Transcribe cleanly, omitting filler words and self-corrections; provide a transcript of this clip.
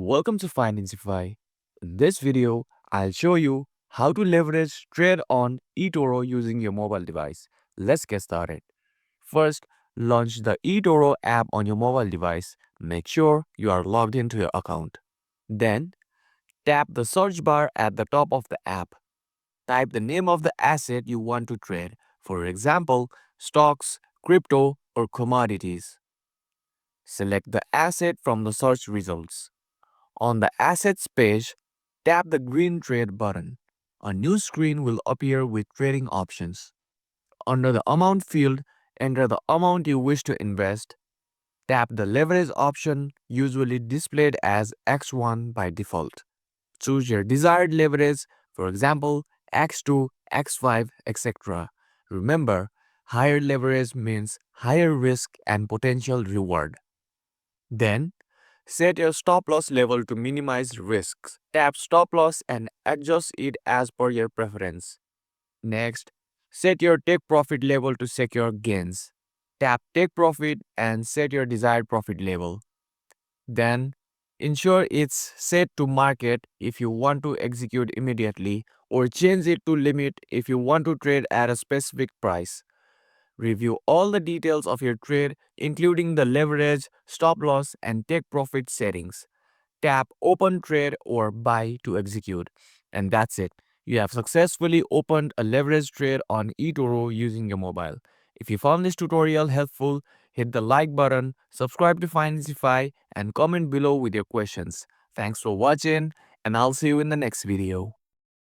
Welcome to Financify. In this video, I'll show you how to leverage trade on Etoro using your mobile device. Let's get started. First, launch the Etoro app on your mobile device. Make sure you are logged into your account. Then, tap the search bar at the top of the app. Type the name of the asset you want to trade, for example, stocks, crypto, or commodities. Select the asset from the search results. On the Assets page, tap the green Trade button. A new screen will appear with trading options. Under the Amount field, enter the amount you wish to invest. Tap the Leverage option, usually displayed as X1 by default. Choose your desired leverage, for example, X2, X5, etc. Remember, higher leverage means higher risk and potential reward. Then, set your stop loss level to minimize risks. Tap stop loss and adjust it as per your preference. Next, set your take profit level to secure gains. Tap take profit and set your desired profit level. Then, ensure it's set to market if you want to execute immediately or change it to limit if you want to trade at a specific price. Review all the details of your trade, including the leverage, stop loss, and take profit settings. Tap Open Trade or Buy to execute. And that's it. You have successfully opened a leverage trade on eToro using your mobile. If you found this tutorial helpful, hit the like button, subscribe to Financify, and comment below with your questions. Thanks for watching, and I'll see you in the next video.